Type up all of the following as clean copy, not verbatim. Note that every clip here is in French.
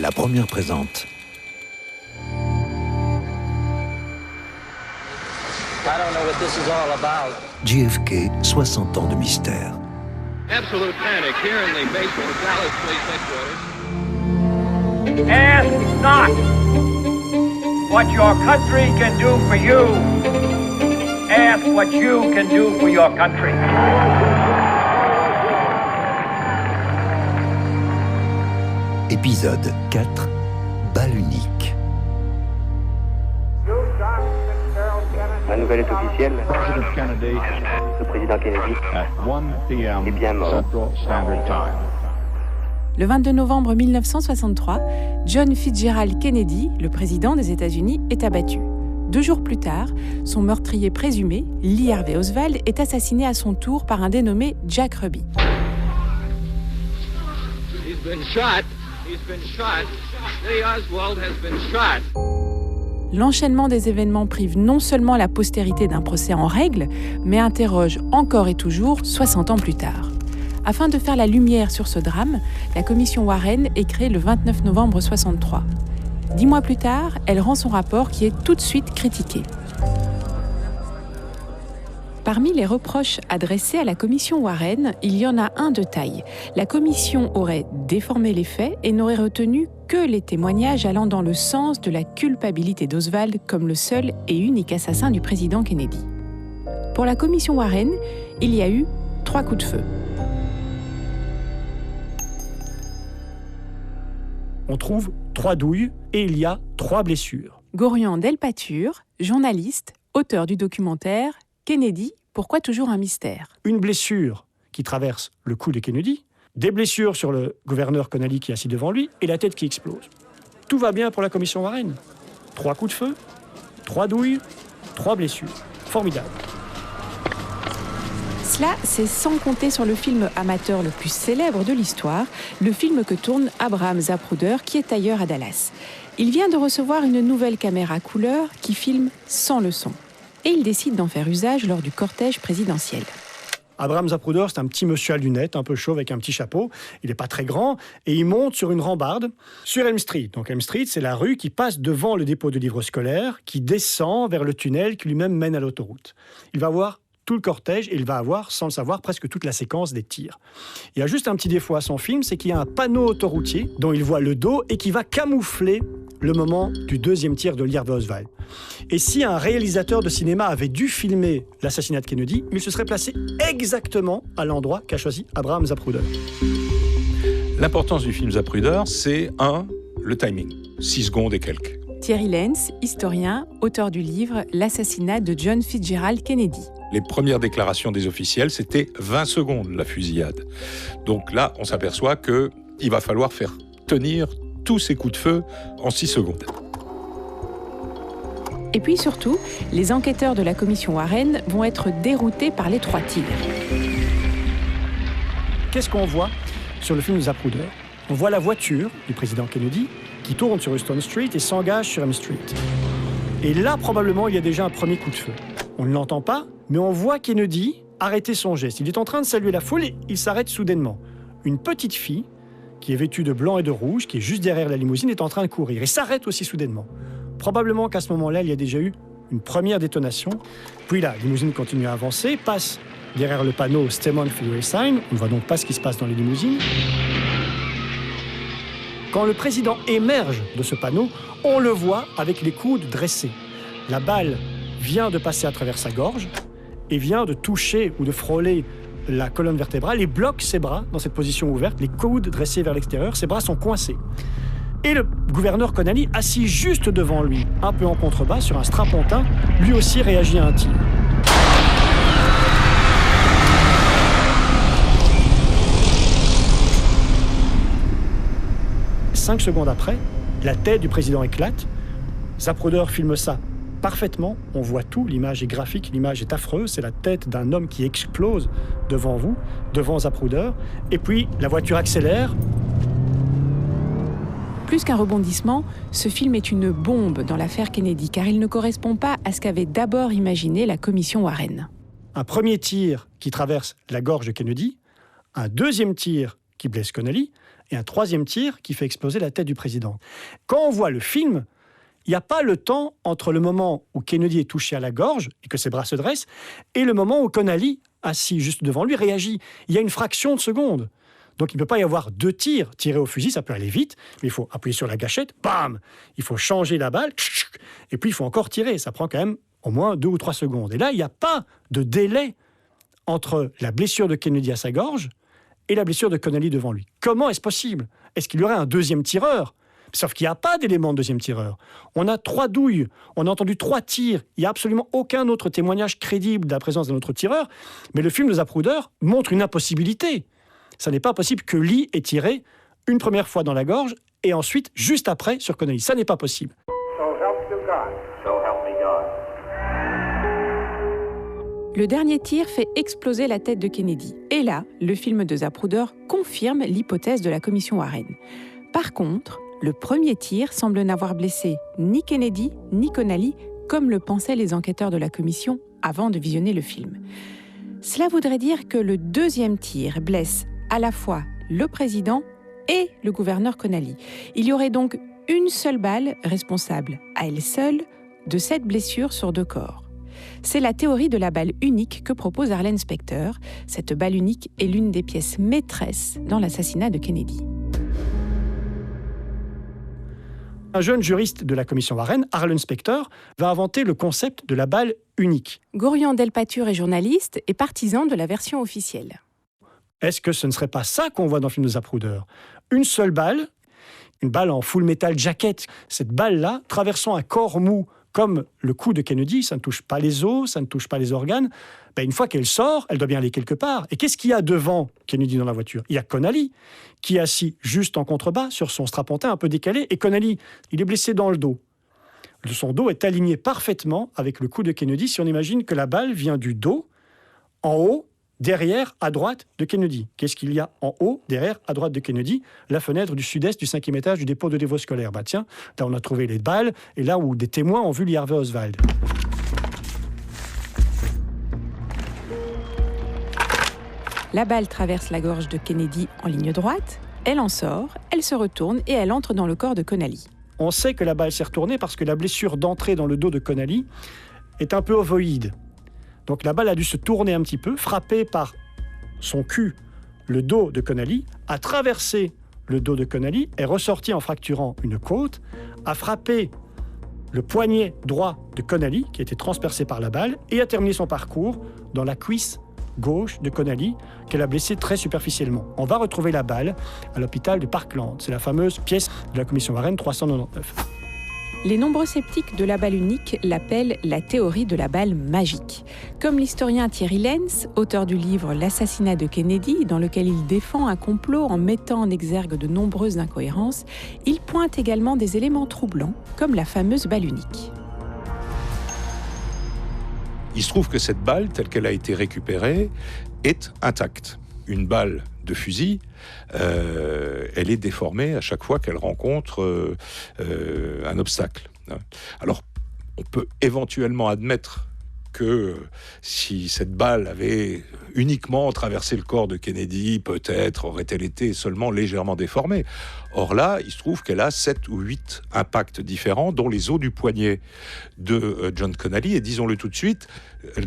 La première présente. JFK, 60 ans de mystère. Absolute panic here in the basement of Dallas Police Headquarters. Ask not what your country can do for you. Ask what you can do for your country. Épisode 4, balle unique. La nouvelle est officielle. President Kennedy Le président Kennedy at 1 p.m. est bien mort. Central Standard Time. Le 22 novembre 1963, John Fitzgerald Kennedy, le président des États-Unis, est abattu. 2 jours plus tard, son meurtrier présumé, Lee Harvey Oswald, est assassiné à son tour par un dénommé Jack Ruby. He's been shot. He's been shot. Lee Oswald has been shot. L'enchaînement des événements prive non seulement la postérité d'un procès en règle, mais interroge encore et toujours 60 ans plus tard. Afin de faire la lumière sur ce drame, la commission Warren est créée le 29 novembre 1963. 10 mois plus tard, elle rend son rapport qui est tout de suite critiqué. Parmi les reproches adressés à la commission Warren, il y en a un de taille. La commission aurait déformé les faits et n'aurait retenu que les témoignages allant dans le sens de la culpabilité d'Oswald comme le seul et unique assassin du président Kennedy. Pour la commission Warren, il y a eu 3 coups de feu. On trouve 3 douilles et il y a 3 blessures. Gorian Delpature, journaliste, auteur du documentaire Kennedy, pourquoi toujours un mystère ? Une blessure qui traverse le cou de Kennedy, des blessures sur le gouverneur Connally qui est assis devant lui et la tête qui explose. Tout va bien pour la commission Warren. 3 coups de feu, 3 douilles, 3 blessures. Formidable. Cela, c'est sans compter sur le film amateur le plus célèbre de l'histoire, le film que tourne Abraham Zapruder, qui est ailleurs à Dallas. Il vient de recevoir une nouvelle caméra couleur qui filme sans le son. Et il décide d'en faire usage lors du cortège présidentiel. Abraham Zapruder, c'est un petit monsieur à lunettes, un peu chauve avec un petit chapeau. Il n'est pas très grand et il monte sur une rambarde sur Elm Street. Donc Elm Street, c'est la rue qui passe devant le dépôt de livres scolaires, qui descend vers le tunnel qui lui-même mène à l'autoroute. Il va voir tout le cortège et il va avoir, sans le savoir, presque toute la séquence des tirs. Il y a juste un petit défaut à son film, c'est qu'il y a un panneau autoroutier dont il voit le dos et qui va camoufler le moment du 2e tir de Lee Harvey Oswald. Et si un réalisateur de cinéma avait dû filmer l'assassinat de Kennedy, il se serait placé exactement à l'endroit qu'a choisi Abraham Zapruder. L'importance du film Zapruder, c'est le timing. 6 secondes et quelques. Thierry Lenz, historien, auteur du livre L'assassinat de John Fitzgerald Kennedy. Les premières déclarations des officiels, c'était 20 secondes, la fusillade. Donc là, on s'aperçoit qu'il va falloir faire tenir tous ces coups de feu en 6 secondes. Et puis surtout, les enquêteurs de la commission Warren vont être déroutés par les 3 tirs. Qu'est-ce qu'on voit sur le film de Zapruder ? On voit la voiture du président Kennedy qui tourne sur Houston Street et s'engage sur M Street. Et là, probablement, il y a déjà un premier coup de feu. On ne l'entend pas, mais on voit Kennedy arrêter son geste. Il est en train de saluer la foule et il s'arrête soudainement. Une petite fille, qui est vêtue de blanc et de rouge, qui est juste derrière la limousine, est en train de courir et s'arrête aussi soudainement. Probablement qu'à ce moment-là, il y a déjà eu une première détonation. Puis la limousine continue à avancer, passe derrière le panneau Stay on Freeway Sign. On ne voit donc pas ce qui se passe dans les limousines. Quand le président émerge de ce panneau, on le voit avec les coudes dressés. La balle vient de passer à travers sa gorge et vient de toucher ou de frôler la colonne vertébrale et bloque ses bras dans cette position ouverte, les coudes dressés vers l'extérieur, ses bras sont coincés. Et le gouverneur Connally, assis juste devant lui, un peu en contrebas, sur un strapontin, lui aussi réagit à un tir. Cinq secondes après, la tête du président éclate. Zapruder filme ça parfaitement, on voit tout, l'image est graphique, l'image est affreuse, c'est la tête d'un homme qui explose devant vous, devant Zapruder, et puis la voiture accélère. Plus qu'un rebondissement, ce film est une bombe dans l'affaire Kennedy, car il ne correspond pas à ce qu'avait d'abord imaginé la commission Warren. Un premier tir qui traverse la gorge de Kennedy, un deuxième tir qui blesse Connally, et un troisième tir qui fait exploser la tête du président. Quand on voit le film, il n'y a pas le temps entre le moment où Kennedy est touché à la gorge et que ses bras se dressent et le moment où Connally, assis juste devant lui, réagit. Il y a une fraction de seconde. Donc il ne peut pas y avoir 2 tirs. Tirer au fusil, ça peut aller vite, mais il faut appuyer sur la gâchette, bam! Il faut changer la balle, et puis il faut encore tirer. Ça prend quand même au moins 2 ou 3 secondes. Et là, il n'y a pas de délai entre la blessure de Kennedy à sa gorge et la blessure de Connally devant lui. Comment est-ce possible? Est-ce qu'il y aurait un deuxième tireur? Sauf qu'il n'y a pas d'élément de deuxième tireur. On a 3 douilles, on a entendu 3 tirs. Il n'y a absolument aucun autre témoignage crédible de la présence d'un autre tireur. Mais le film de Zapruder montre une impossibilité. Ça n'est pas possible que Lee ait tiré une première fois dans la gorge et ensuite, juste après, sur Connally. Ça n'est pas possible. So help you God. So help me God. Le dernier tir fait exploser la tête de Kennedy. Et là, le film de Zapruder confirme l'hypothèse de la commission Warren. Par contre, le premier tir semble n'avoir blessé ni Kennedy ni Connally, comme le pensaient les enquêteurs de la commission avant de visionner le film. Cela voudrait dire que le deuxième tir blesse à la fois le président et le gouverneur Connally. Il y aurait donc une seule balle responsable, à elle seule, de cette blessure sur 2 corps. C'est la théorie de la balle unique que propose Arlen Specter. Cette balle unique est l'une des pièces maîtresses dans l'assassinat de Kennedy. Un jeune juriste de la commission Warren, Arlen Specter, va inventer le concept de la balle unique. Gorian Delpature est journaliste et partisan de la version officielle. Est-ce que ce ne serait pas ça qu'on voit dans le film de Zapruder? Une seule balle, une balle en full metal jacket. Cette balle-là, traversant un corps mou comme le cou de Kennedy, ça ne touche pas les os, ça ne touche pas les organes. Une fois qu'elle sort, elle doit bien aller quelque part. Et qu'est-ce qu'il y a devant Kennedy dans la voiture? Il y a Connally, qui est assis juste en contrebas sur son strapontin un peu décalé. Et Connally, il est blessé dans le dos. Son dos est aligné parfaitement avec le cou de Kennedy si on imagine que la balle vient du dos, en haut, derrière, à droite de Kennedy. Qu'est-ce qu'il y a en haut, derrière, à droite de Kennedy? La fenêtre du sud-est du 5e étage du dépôt de dévot scolaire. Tiens, là on a trouvé les balles, et là où des témoins ont vu Lee Harvey Oswald. La balle traverse la gorge de Kennedy en ligne droite, elle en sort, elle se retourne et elle entre dans le corps de Connally. On sait que la balle s'est retournée parce que la blessure d'entrée dans le dos de Connally est un peu ovoïde. Donc la balle a dû se tourner un petit peu, frapper par son cul le dos de Connally, a traversé le dos de Connally, est ressorti en fracturant une côte, a frappé le poignet droit de Connally, qui a été transpercé par la balle, et a terminé son parcours dans la cuisse gauche de Connally, qu'elle a blessé très superficiellement. On va retrouver la balle à l'hôpital de Parkland. C'est la fameuse pièce de la commission Warren 399. Les nombreux sceptiques de la balle unique l'appellent la théorie de la balle magique. Comme l'historien Thierry Lenz, auteur du livre L'assassinat de Kennedy, dans lequel il défend un complot en mettant en exergue de nombreuses incohérences, il pointe également des éléments troublants, comme la fameuse balle unique. Il se trouve que cette balle, telle qu'elle a été récupérée, est intacte. Une balle de fusil, elle est déformée à chaque fois qu'elle rencontre un obstacle. Alors, on peut éventuellement admettre que si cette balle avait uniquement traversé le corps de Kennedy, peut-être aurait-elle été seulement légèrement déformée. Or là, il se trouve qu'elle a 7 ou 8 impacts différents, dont les os du poignet de John Connally. Et disons-le tout de suite,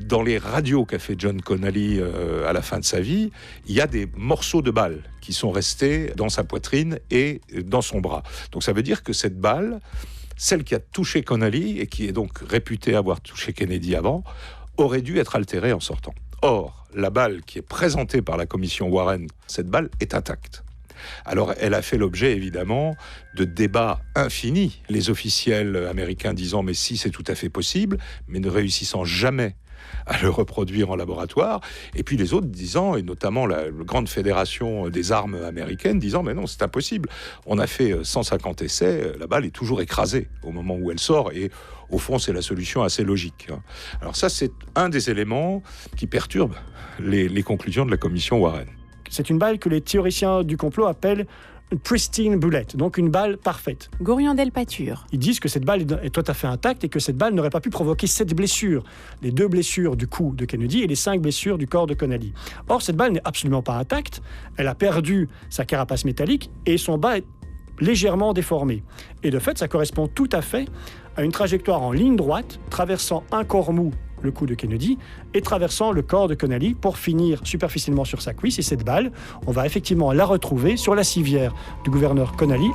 dans les radios qu'a fait John Connally à la fin de sa vie, il y a des morceaux de balles qui sont restés dans sa poitrine et dans son bras. Donc ça veut dire que cette balle, celle qui a touché Connally et qui est donc réputée avoir touché Kennedy avant, aurait dû être altérée en sortant. Or, la balle qui est présentée par la commission Warren, cette balle est intacte. Alors, elle a fait l'objet, évidemment, de débats infinis. Les officiels américains disant « mais si, c'est tout à fait possible », mais ne réussissant jamais à le reproduire en laboratoire. Et puis les autres disant, et notamment la grande fédération des armes américaines, disant « mais non, c'est impossible. On a fait 150 essais, la balle est toujours écrasée au moment où elle sort. » Et au fond, c'est la solution assez logique. Alors ça, c'est un des éléments qui perturbent les conclusions de la commission Warren. C'est une balle que les théoriciens du complot appellent une pristine bullet, donc une balle parfaite. Gorion Delpature. Ils disent que cette balle est tout à fait intacte et que cette balle n'aurait pas pu provoquer 7 blessures. Les 2 blessures du cou de Kennedy et les 5 blessures du corps de Connally. Or, cette balle n'est absolument pas intacte. Elle a perdu sa carapace métallique et son bas est légèrement déformé. Et de fait, ça correspond tout à fait à une trajectoire en ligne droite, traversant un corps mou, le cou de Kennedy, et traversant le corps de Connally pour finir superficiellement sur sa cuisse. Et cette balle, on va effectivement la retrouver sur la civière du gouverneur Connally.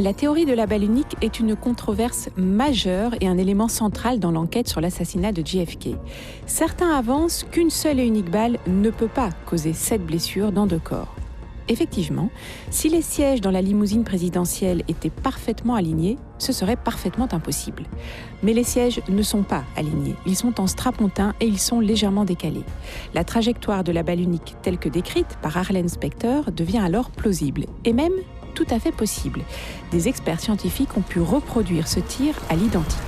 La théorie de la balle unique est une controverse majeure et un élément central dans l'enquête sur l'assassinat de JFK. Certains avancent qu'une seule et unique balle ne peut pas causer 7 blessures dans 2 corps. Effectivement, si les sièges dans la limousine présidentielle étaient parfaitement alignés, ce serait parfaitement impossible. Mais les sièges ne sont pas alignés, ils sont en strapontin et ils sont légèrement décalés. La trajectoire de la balle unique telle que décrite par Arlen Specter devient alors plausible, et même tout à fait possible. Des experts scientifiques ont pu reproduire ce tir à l'identique.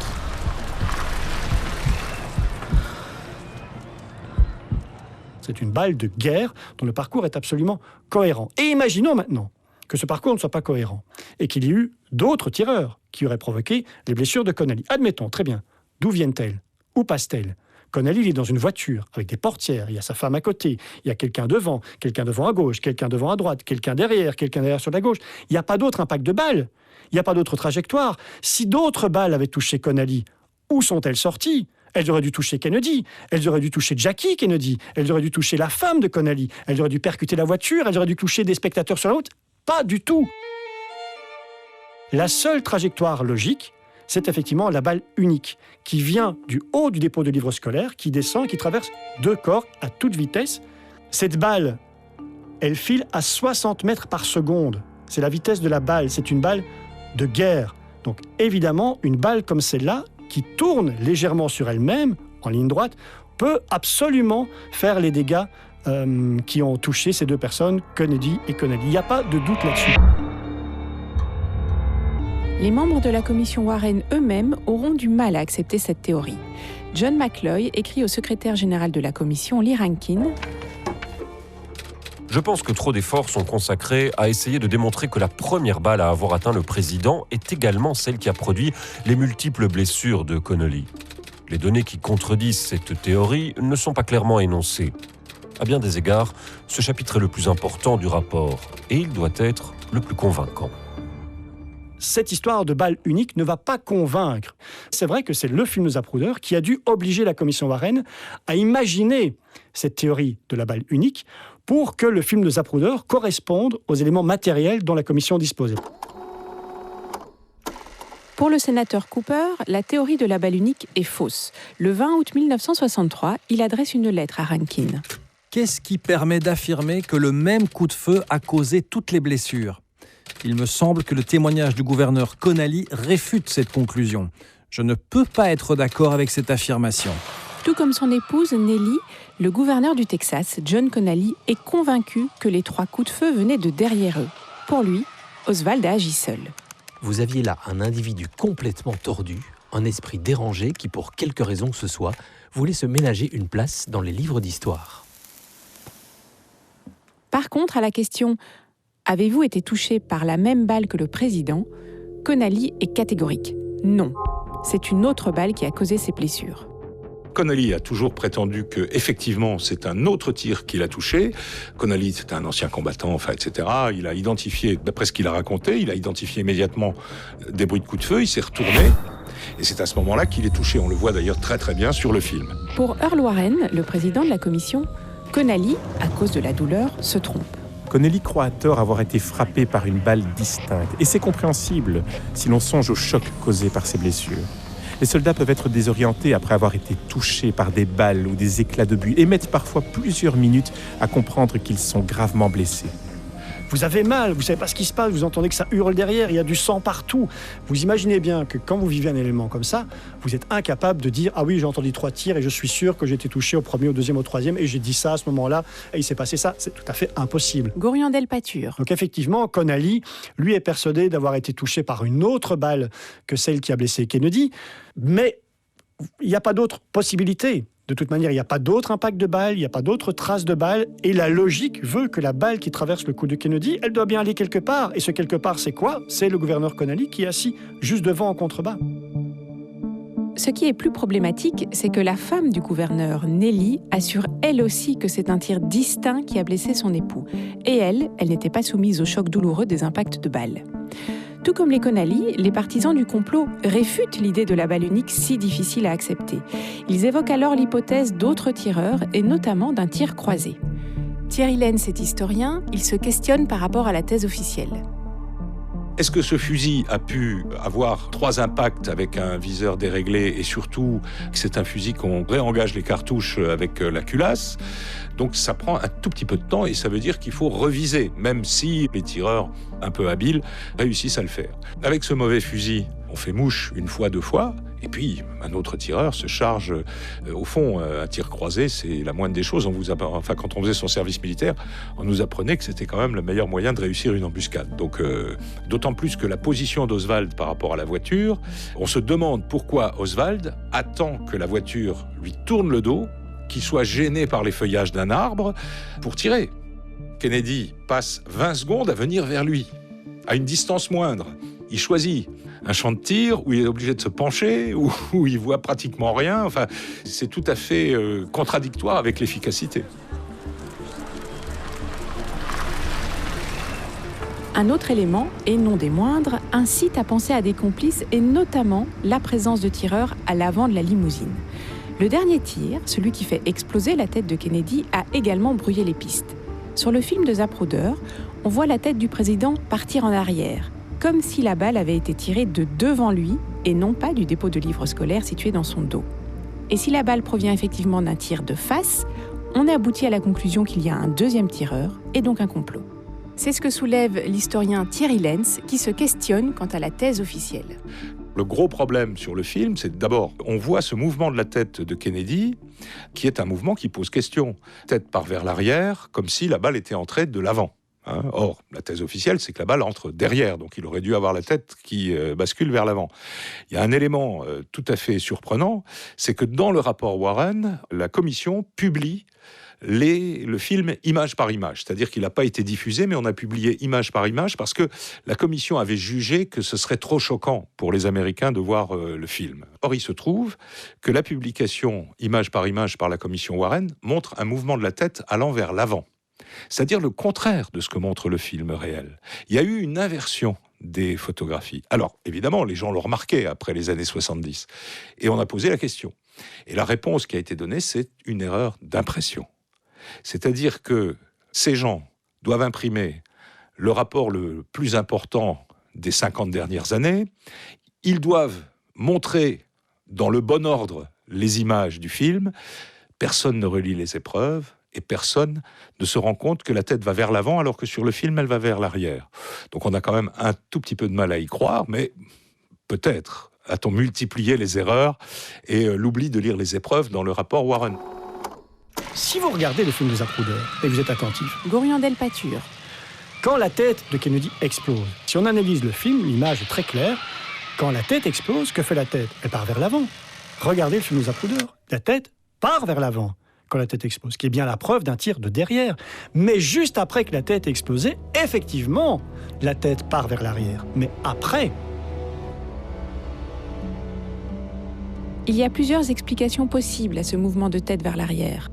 C'est une balle de guerre dont le parcours est absolument cohérent. Et imaginons maintenant que ce parcours ne soit pas cohérent et qu'il y ait eu d'autres tireurs qui auraient provoqué les blessures de Connally. Admettons, très bien. D'où viennent-elles? Où passent-elles? Connally, il est dans une voiture avec des portières, il y a sa femme à côté, il y a quelqu'un devant à gauche, quelqu'un devant à droite, quelqu'un derrière sur la gauche. Il n'y a pas d'autre impact de balle, il n'y a pas d'autre trajectoire. Si d'autres balles avaient touché Connally, où sont-elles sorties? Elles auraient dû toucher Kennedy, elles auraient dû toucher Jackie Kennedy, elles auraient dû toucher la femme de Connally, elles auraient dû percuter la voiture, elles auraient dû toucher des spectateurs sur la route. Pas du tout. La seule trajectoire logique, c'est effectivement la balle unique, qui vient du haut du dépôt de livres scolaires, qui descend, qui traverse 2 corps à toute vitesse. Cette balle, elle file à 60 mètres par seconde. C'est la vitesse de la balle, c'est une balle de guerre. Donc évidemment, une balle comme celle-là, qui tourne légèrement sur elle-même, en ligne droite, peut absolument faire les dégâts qui ont touché ces 2 personnes, Kennedy et Connally. Il n'y a pas de doute là-dessus. Les membres de la commission Warren eux-mêmes auront du mal à accepter cette théorie. John McCloy écrit au secrétaire général de la commission, Lee Rankin: Je pense que trop d'efforts sont consacrés à essayer de démontrer que la première balle à avoir atteint le président est également celle qui a produit les multiples blessures de Connally. Les données qui contredisent cette théorie ne sont pas clairement énoncées. À bien des égards, ce chapitre est le plus important du rapport et il doit être le plus convaincant. Cette histoire de balle unique ne va pas convaincre. C'est vrai que c'est le film de Zapruder qui a dû obliger la commission Warren à imaginer cette théorie de la balle unique pour que le film de Zapruder corresponde aux éléments matériels dont la commission disposait. Pour le sénateur Cooper, la théorie de la balle unique est fausse. Le 20 août 1963, il adresse une lettre à Rankin. Qu'est-ce qui permet d'affirmer que le même coup de feu a causé toutes les blessures ? Il me semble que le témoignage du gouverneur Connally réfute cette conclusion. Je ne peux pas être d'accord avec cette affirmation. Tout comme son épouse Nellie, le gouverneur du Texas, John Connally, est convaincu que les 3 coups de feu venaient de derrière eux. Pour lui, Oswald a agi seul. Vous aviez là un individu complètement tordu, un esprit dérangé qui, pour quelque raison que ce soit, voulait se ménager une place dans les livres d'histoire. Par contre, à la question « Avez-vous été touché par la même balle que le président ?», Connally est catégorique. Non, c'est une autre balle qui a causé ces blessures. Connally a toujours prétendu que, effectivement, c'est un autre tir qui l'a touché. Connally, c'était un ancien combattant, etc. Il a identifié, d'après ce qu'il a raconté, il a identifié immédiatement des bruits de coups de feu, il s'est retourné. Et c'est à ce moment-là qu'il est touché. On le voit d'ailleurs très très bien sur le film. Pour Earl Warren, le président de la commission, Connally, à cause de la douleur, se trompe. Connally croit à tort avoir été frappé par une balle distincte. Et c'est compréhensible si l'on songe au choc causé par ces blessures. Les soldats peuvent être désorientés après avoir été touchés par des balles ou des éclats d'obus et mettent parfois plusieurs minutes à comprendre qu'ils sont gravement blessés. Vous avez mal, vous ne savez pas ce qui se passe, vous entendez que ça hurle derrière, il y a du sang partout. Vous imaginez bien que quand vous vivez un élément comme ça, vous êtes incapable de dire « Ah oui, j'ai entendu 3 tirs et je suis sûr que j'ai été touché au premier, au deuxième, au troisième et j'ai dit ça à ce moment-là et il s'est passé ça. » C'est tout à fait impossible. Gorion Delpature. Donc effectivement, Connally, lui, est persuadé d'avoir été touché par une autre balle que celle qui a blessé Kennedy, mais il n'y a pas d'autre possibilité. De toute manière, il n'y a pas d'autre impact de balle, il n'y a pas d'autre trace de balle, et la logique veut que la balle qui traverse le cou de Kennedy, elle doit bien aller quelque part. Et ce quelque part, c'est quoi? C'est le gouverneur Connally qui est assis juste devant en contrebas. Ce qui est plus problématique, c'est que la femme du gouverneur, Nellie, assure elle aussi que c'est un tir distinct qui a blessé son époux. Et elle n'était pas soumise au choc douloureux des impacts de balles. Tout comme les Connally, les partisans du complot réfutent l'idée de la balle unique si difficile à accepter. Ils évoquent alors l'hypothèse d'autres tireurs et notamment d'un tir croisé. Thierry Lenz est historien, il se questionne par rapport à la thèse officielle. Est-ce que ce fusil a pu avoir 3 impacts avec un viseur déréglé et surtout que c'est un fusil qu'on réengage les cartouches avec la culasse? Donc ça prend un tout petit peu de temps et ça veut dire qu'il faut reviser, même si les tireurs un peu habiles réussissent à le faire. Avec ce mauvais fusil, on fait mouche 1 fois, 2 fois, et puis un autre tireur se charge. Au fond, un tir croisé, c'est la moindre des choses. Quand on faisait son service militaire, on nous apprenait que c'était quand même le meilleur moyen de réussir une embuscade. Donc, d'autant plus que la position d'Oswald par rapport à la voiture, on se demande pourquoi Oswald attend que la voiture lui tourne le dos, qu'il soit gêné par les feuillages d'un arbre pour tirer. Kennedy passe 20 secondes à venir vers lui, à une distance moindre. Il choisit un champ de tir où il est obligé de se pencher, où il voit pratiquement rien. Enfin, c'est tout à fait contradictoire avec l'efficacité. Un autre élément, et non des moindres, incite à penser à des complices et notamment la présence de tireurs à l'avant de la limousine. Le dernier tir, celui qui fait exploser la tête de Kennedy, a également brouillé les pistes. Sur le film de Zapruder, on voit la tête du président partir en arrière, comme si la balle avait été tirée de devant lui et non pas du dépôt de livres scolaires situé dans son dos. Et si la balle provient effectivement d'un tir de face, on aboutit à la conclusion qu'il y a un deuxième tireur et donc un complot. C'est ce que soulève l'historien Thierry Lenz qui se questionne quant à la thèse officielle. Le gros problème sur le film, c'est d'abord, on voit ce mouvement de la tête de Kennedy, qui est un mouvement qui pose question. Tête part vers l'arrière, comme si la balle était entrée de l'avant. Or, la thèse officielle, c'est que la balle entre derrière, donc il aurait dû avoir la tête qui bascule vers l'avant. Il y a un élément tout à fait surprenant, c'est que dans le rapport Warren, la commission publie le film image par image, c'est-à-dire qu'il n'a pas été diffusé, mais on a publié image par image parce que la commission avait jugé que ce serait trop choquant pour les Américains de voir le film. Or, il se trouve que la publication image par la commission Warren montre un mouvement de la tête allant vers l'avant, c'est-à-dire le contraire de ce que montre le film réel. Il y a eu une inversion des photographies. Alors, évidemment, les gens l'ont remarqué après les années 70, et on a posé la question. Et la réponse qui a été donnée, c'est une erreur d'impression. C'est-à-dire que ces gens doivent imprimer le rapport le plus important des 50 dernières années. Ils doivent montrer dans le bon ordre les images du film. Personne ne relit les épreuves et personne ne se rend compte que la tête va vers l'avant alors que sur le film, elle va vers l'arrière. Donc on a quand même un tout petit peu de mal à y croire, mais peut-être a-t-on multiplié les erreurs et l'oubli de lire les épreuves dans le rapport Warren. Si vous regardez le film de Zapruder et vous êtes attentif, Gorion Delpature. Quand la tête de Kennedy explose, si on analyse le film, l'image est très claire. Quand la tête explose, que fait la tête? Elle part vers l'avant. Regardez le film de Zapruder. La tête part vers l'avant quand la tête explose, ce qui est bien la preuve d'un tir de derrière. Mais juste après que la tête ait explosé, effectivement, la tête part vers l'arrière. Mais après... Il y a plusieurs explications possibles à ce mouvement de tête vers l'arrière.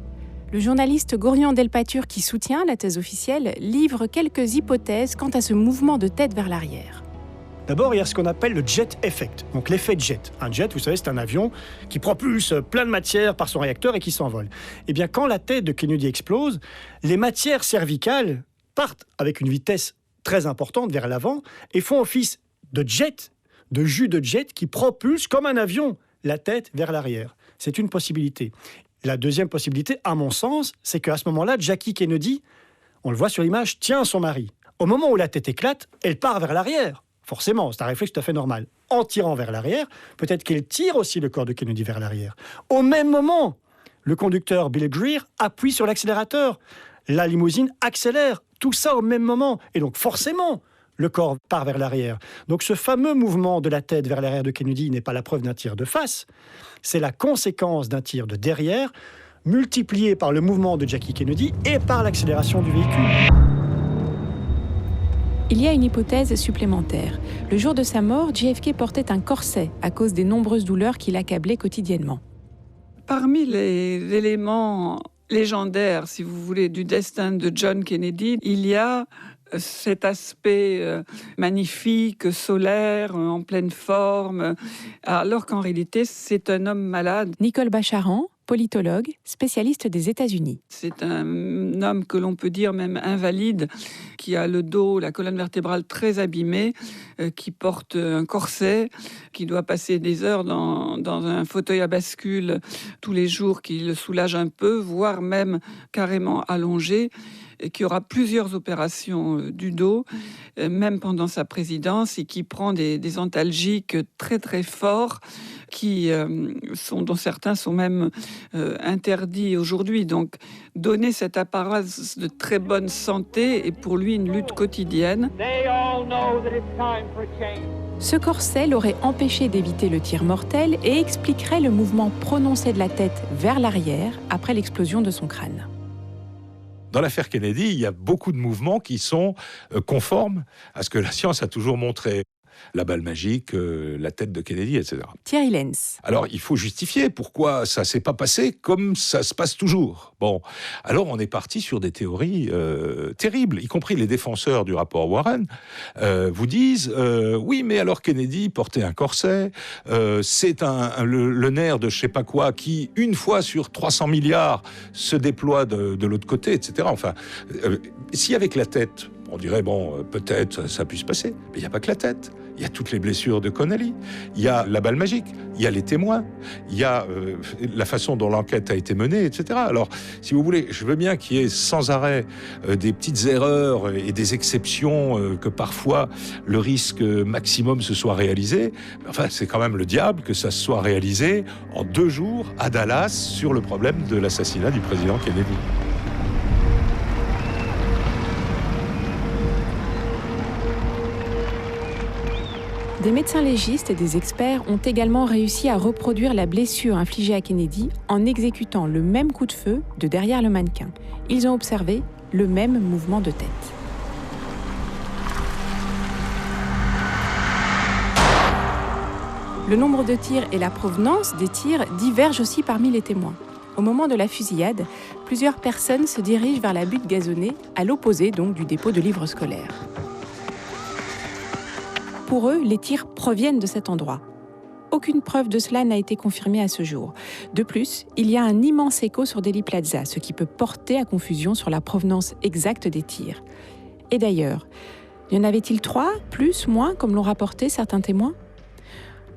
Le journaliste Gorion Delpature, qui soutient la thèse officielle, livre quelques hypothèses quant à ce mouvement de tête vers l'arrière. D'abord, il y a ce qu'on appelle le jet effect, donc l'effet jet. Un jet, vous savez, c'est un avion qui propulse plein de matière par son réacteur et qui s'envole. Eh bien, quand la tête de Kennedy explose, les matières cervicales partent avec une vitesse très importante vers l'avant et font office de jet, de jus de jet qui propulse comme un avion la tête vers l'arrière. C'est une possibilité. La deuxième possibilité, à mon sens, c'est qu'à ce moment-là, Jackie Kennedy, on le voit sur l'image, tient son mari. Au moment où la tête éclate, elle part vers l'arrière. Forcément, c'est un réflexe tout à fait normal. En tirant vers l'arrière, peut-être qu'elle tire aussi le corps de Kennedy vers l'arrière. Au même moment, le conducteur Bill Greer appuie sur l'accélérateur. La limousine accélère. Tout ça au même moment. Et donc forcément, le corps part vers l'arrière. Donc ce fameux mouvement de la tête vers l'arrière de Kennedy n'est pas la preuve d'un tir de face, c'est la conséquence d'un tir de derrière, multiplié par le mouvement de Jackie Kennedy et par l'accélération du véhicule. Il y a une hypothèse supplémentaire. Le jour de sa mort, JFK portait un corset à cause des nombreuses douleurs qui l'accablaient quotidiennement. Parmi les éléments légendaires, si vous voulez, du destin de John Kennedy, il y a cet aspect magnifique, solaire, en pleine forme, alors qu'en réalité, c'est un homme malade. Nicole Bacharan, politologue, spécialiste des États-Unis. C'est un homme que l'on peut dire même invalide, qui a le dos, la colonne vertébrale très abîmée, qui porte un corset, qui doit passer des heures dans un fauteuil à bascule tous les jours, qui le soulage un peu, voire même carrément allongé, et qui aura plusieurs opérations du dos, même pendant sa présidence, et qui prend des antalgiques très très forts, dont certains sont même interdits aujourd'hui. Donc, donner cette apparence de très bonne santé est pour lui une lutte quotidienne. Ce corset l'aurait empêché d'éviter le tir mortel et expliquerait le mouvement prononcé de la tête vers l'arrière après l'explosion de son crâne. Dans l'affaire Kennedy, il y a beaucoup de mouvements qui sont conformes à ce que la science a toujours montré. La balle magique, la tête de Kennedy, etc. Thierry Lenz. Alors, il faut justifier pourquoi ça ne s'est pas passé comme ça se passe toujours. Bon, alors on est parti sur des théories terribles, y compris les défenseurs du rapport Warren vous disent oui, mais alors Kennedy portait un corset, c'est le nerf de je sais pas quoi qui, une fois sur 300 milliards, se déploie de l'autre côté, etc. Enfin, si avec la tête, on dirait, bon, peut-être ça puisse passer, mais il n'y a pas que la tête. Il y a toutes les blessures de Connelly, il y a la balle magique, il y a les témoins, il y a la façon dont l'enquête a été menée, etc. Alors, si vous voulez, je veux bien qu'il y ait sans arrêt des petites erreurs et des exceptions, que parfois le risque maximum se soit réalisé. Mais enfin, c'est quand même le diable que ça se soit réalisé en 2 jours à Dallas sur le problème de l'assassinat du président Kennedy. Des médecins légistes et des experts ont également réussi à reproduire la blessure infligée à Kennedy en exécutant le même coup de feu de derrière le mannequin. Ils ont observé le même mouvement de tête. Le nombre de tirs et la provenance des tirs divergent aussi parmi les témoins. Au moment de la fusillade, plusieurs personnes se dirigent vers la butte gazonnée, à l'opposé donc du dépôt de livres scolaires. Pour eux, les tirs proviennent de cet endroit. Aucune preuve de cela n'a été confirmée à ce jour. De plus, il y a un immense écho sur Dealey Plaza, ce qui peut porter à confusion sur la provenance exacte des tirs. Et d'ailleurs, y en avait-il 3, plus, moins, comme l'ont rapporté certains témoins ?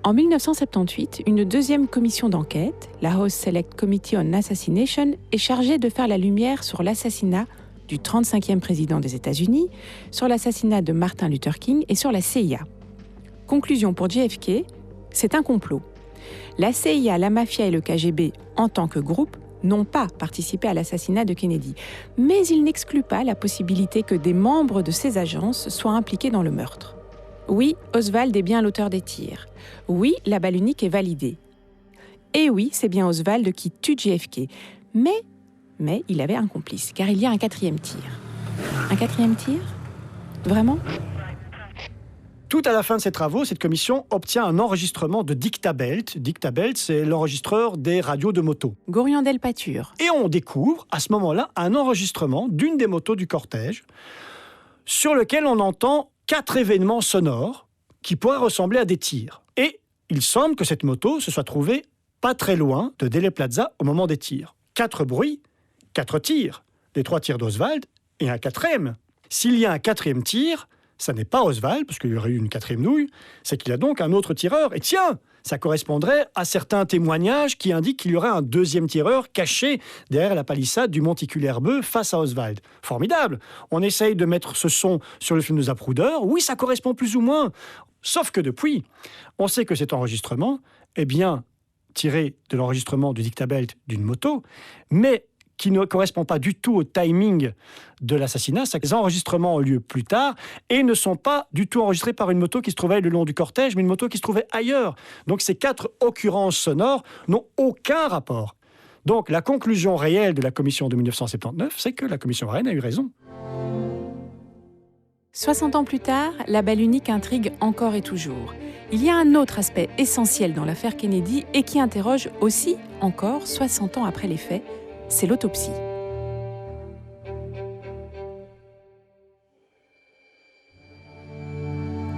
En 1978, une deuxième commission d'enquête, la House Select Committee on Assassination, est chargée de faire la lumière sur l'assassinat du 35e président des États-Unis, sur l'assassinat de Martin Luther King et sur la CIA. Conclusion pour JFK, c'est un complot. La CIA, la mafia et le KGB, en tant que groupe, n'ont pas participé à l'assassinat de Kennedy. Mais il n'exclut pas la possibilité que des membres de ces agences soient impliqués dans le meurtre. Oui, Oswald est bien l'auteur des tirs. Oui, la balle unique est validée. Et oui, c'est bien Oswald qui tue JFK. Mais il avait un complice, car il y a un 4e tir. Un 4e tir ? Vraiment ? Tout à la fin de ses travaux, cette commission obtient un enregistrement de Dictabelt. Dictabelt, c'est l'enregistreur des radios de moto. Gorion Delpature. Et on découvre, à ce moment-là, un enregistrement d'une des motos du cortège, sur lequel on entend 4 événements sonores qui pourraient ressembler à des tirs. Et il semble que cette moto se soit trouvée pas très loin de Dealey Plaza au moment des tirs. 4 bruits, 4 tirs. Les 3 tirs d'Oswald et un 4e. S'il y a un 4e tir, ça n'est pas Oswald, parce qu'il y aurait eu une 4e nouille, c'est qu'il y a donc un autre tireur. Et tiens, ça correspondrait à certains témoignages qui indiquent qu'il y aurait un 2e tireur caché derrière la palissade du monticule herbeux face à Oswald. Formidable. On essaye de mettre ce son sur le film de Zapruder. Oui, ça correspond plus ou moins. Sauf que depuis, on sait que cet enregistrement est bien tiré de l'enregistrement du Dictabelt d'une moto, mais qui ne correspond pas du tout au timing de l'assassinat. Ces enregistrements ont lieu plus tard et ne sont pas du tout enregistrés par une moto qui se trouvait le long du cortège, mais une moto qui se trouvait ailleurs. Donc ces 4 occurrences sonores n'ont aucun rapport. Donc la conclusion réelle de la commission de 1979, c'est que la commission Warren a eu raison. 60 ans plus tard, la balle unique intrigue encore et toujours. Il y a un autre aspect essentiel dans l'affaire Kennedy et qui interroge aussi encore 60 ans après les faits, c'est l'autopsie.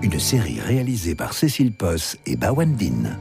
Une série réalisée par Cécile Posse et Bawandine.